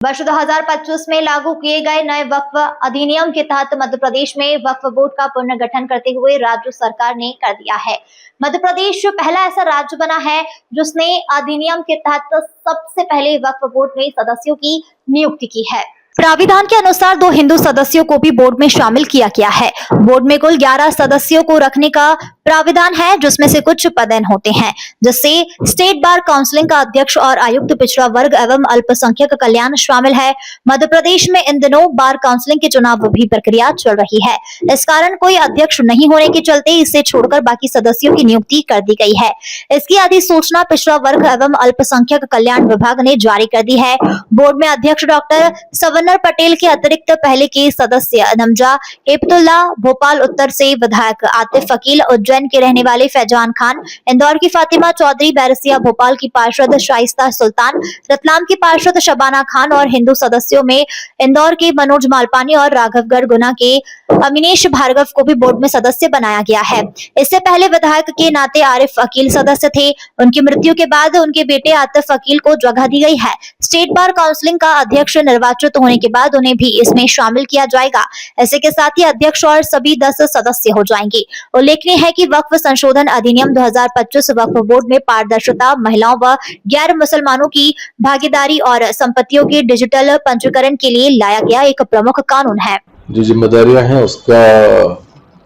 वर्ष 2025 में लागू किए गए नए वक्फ अधिनियम के तहत मध्य प्रदेश में वक्फ बोर्ड का पुनर्गठन करते हुए राज्य सरकार ने कर दिया है। मध्य प्रदेश पहला ऐसा राज्य बना है जिसने अधिनियम के तहत सबसे पहले वक्फ बोर्ड में सदस्यों की नियुक्ति की है। प्राविधान के अनुसार 2 हिंदू सदस्यों को भी बोर्ड में शामिल किया गया है। बोर्ड में कुल 11 सदस्यों को रखने का प्राविधान है, जिसमें से कुछ पदेन होते हैं, जिससे स्टेट बार काउंसिल का अध्यक्ष और आयुक्त पिछड़ा वर्ग एवं अल्पसंख्यक कल्याण शामिल है। मध्य प्रदेश में इन दिनों बार काउंसिल के चुनाव भी प्रक्रिया चल रही है। इस कारण कोई अध्यक्ष नहीं होने के चलते इसे छोड़कर बाकी सदस्यों की नियुक्ति कर दी गई है। इसकी अधिसूचना पिछड़ा वर्ग एवं अल्पसंख्यक कल्याण विभाग ने जारी कर दी है। बोर्ड में अध्यक्ष डॉक्टर सवन्नर पटेल के अतिरिक्त पहले के सदस्य नमजा एबतुल्ला, भोपाल उत्तर से विधायक आतिफ अकील, उज्जैन के रहने वाले फैजान खान, इंदौर की फातिमा चौधरी, बैरसिया भोपाल की पार्षद शाइस्ता सुल्तान, रतलाम की पार्षद शबाना खान और हिंदू सदस्यों में इंदौर के मनोज मालपानी और राघवगढ़ गुना के अमीनेश भार्गव को भी बोर्ड में सदस्य बनाया गया है। इससे पहले विधायक के नाते आरिफ अकील सदस्य थे। उनकी मृत्यु के बाद उनके बेटे आतिफ अकील को जगह दी गई है। स्टेट बार काउंसिल का अध्यक्ष निर्वाचित होने के बाद उन्हें भी इसमें शामिल किया जाएगा। ऐसे के साथ ही अध्यक्ष और सभी 10 सदस्य हो जाएंगे। उल्लेखनीय है कि वक्फ संशोधन अधिनियम 2025 वक्फ बोर्ड में पारदर्शिता, महिलाओं व गैर मुसलमानों की भागीदारी और संपत्तियों के डिजिटल पंजीकरण के लिए लाया गया एक प्रमुख कानून है। जो जिम्मेदारियां हैं उसका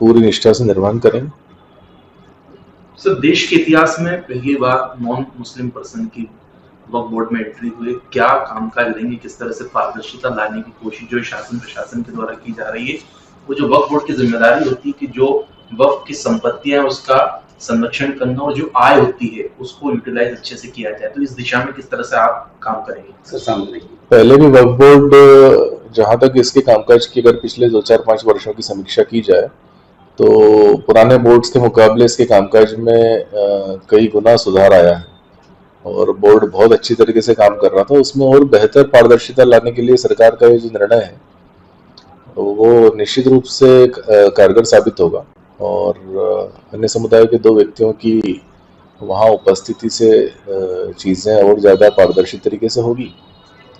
पूरी निष्ठा से निर्वहन करेंगे। सर, देश के इतिहास में पहली बार नॉन मुस्लिम पर्सन की वक्फ बोर्ड में एंट्री हुई, क्या कामकाज रहेंगे, किस तरह से पारदर्शिता लाने की कोशिश जो शासन प्रशासन के द्वारा की जा रही है, वो जो वक्फ बोर्ड की जिम्मेदारी होती है कि जो वक्फ की संपत्तियां हैं उसका संरक्षण करना और जो आय होती है उसको यूटिलाइज अच्छे से किया जाए, तो इस दिशा में किस तरह से आप काम करेंगे? सर, सामने पहले भी वक्फ बोर्ड जहां तक इसके कामकाज की अगर पिछले 2-4-5 वर्षों की समीक्षा की जाए तो पुराने बोर्ड्स के मुकाबले इसके कामकाज में कई गुना सुधार आया है और बोर्ड बहुत अच्छी तरीके से काम कर रहा था। उसमें और बेहतर पारदर्शिता लाने के लिए सरकार का ये जो निर्णय है वो निश्चित रूप से कारगर साबित होगा और अन्य समुदाय के 2 व्यक्तियों की वहाँ उपस्थिति से चीजें और ज्यादा पारदर्शी तरीके से होगी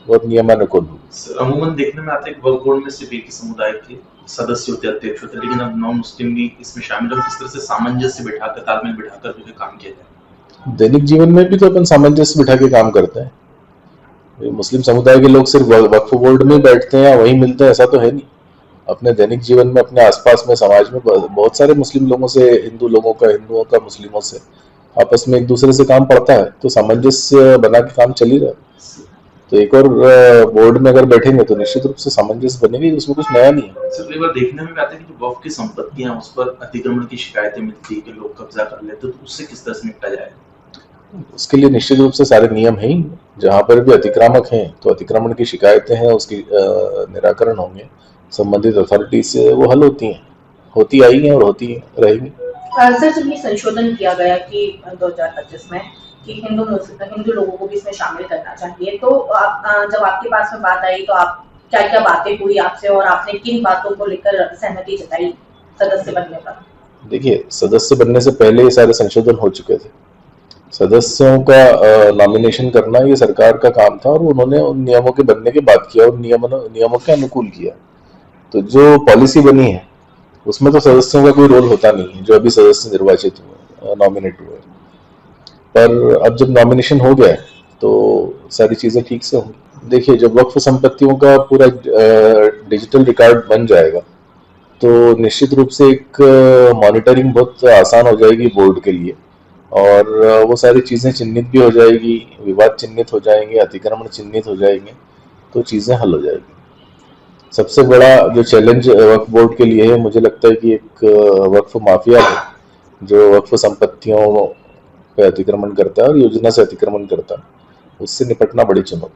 और नियमानुकूल होगी। अमूमन देखने में आता है कि वक्फ बोर्ड में सिर्फ एक ही समुदाय के सदस्य होते, अध्यक्ष होते, लेकिन अब नॉन मुस्लिम भी इसमें शामिल हो। किस तरह से सामंजस्य बिठाकर, तालमेल बिठाकर जो है काम किया जाए? दैनिक जीवन में भी तो अपन सामंजस्य बिठा के काम करते हैं। मुस्लिम समुदाय के लोग सिर्फ वक्फ बोर्ड में बैठते हैं या वहीं मिलते हैं ऐसा तो है नहीं। अपने दैनिक जीवन में, अपने आसपास में, समाज में बहुत सारे मुस्लिम लोगों से, हिंदुओं का मुस्लिमों से आपस में एक दूसरे से काम पड़ता है, तो सामंजस्य बना के काम चल ही रहा है। तो एक और बोर्ड में अगर बैठेंगे तो निश्चित रूप से सामंजस्य बनेगी, उसमें कुछ नया नहीं है। सर, कई बार देखने में आता है कि जो वक्फ की संपत्तियां उस पर अतिक्रमण की शिकायतें मिलती है कि लोग कब्जा कर लेते, तो उससे किस तरह से निपटा जाए? उसके लिए निश्चित रूप से सारे नियम हैं। जहाँ पर भी अतिक्रमक हैं तो अतिक्रमण की शिकायतें हैं, उसकी निराकरण होंगे, संबंधित अथॉरिटी से वो हल होती आई हैं और होती रहेंगी। सर, जब ये संशोधन किया गया कि 2025 में कि हिंदू लोगों को भी इसमें शामिल करना चाहिए, तो जब आपके पास में बात आई तो आप क्या बातें हुई आपसे और आपने किन बातों को लेकर सहमति जताई सदस्य बनने पर? देखिए, सदस्य बनने से पहले ये सारे संशोधन हो चुके थे। सदस्यों का नॉमिनेशन करना ये सरकार का काम था और उन्होंने उन नियमों के बनने के बाद किया और नियमों के अनुकूल किया। तो जो पॉलिसी बनी है उसमें तो सदस्यों का कोई रोल होता नहीं है, जो अभी सदस्य निर्वाचित हुए, नॉमिनेट हुए। पर अब जब नॉमिनेशन हो गया तो सारी चीजें ठीक से होंगी। देखिए, जब वक्फ संपत्तियों का पूरा डिजिटल रिकॉर्ड बन जाएगा तो निश्चित रूप से एक मॉनिटरिंग बहुत आसान हो जाएगी बोर्ड के लिए और वो सारी चीजें चिन्हित भी हो जाएगी, विवाद चिन्हित हो जाएंगे, अतिक्रमण चिन्हित हो जाएंगे, तो चीजें हल हो जाएगी। सबसे बड़ा जो चैलेंज वक्फ बोर्ड के लिए है, मुझे लगता है कि एक वक्फ माफिया है जो वक्फ संपत्तियों पे अतिक्रमण करता है और योजना से अतिक्रमण करता है, उससे निपटना बड़ी चुनौती।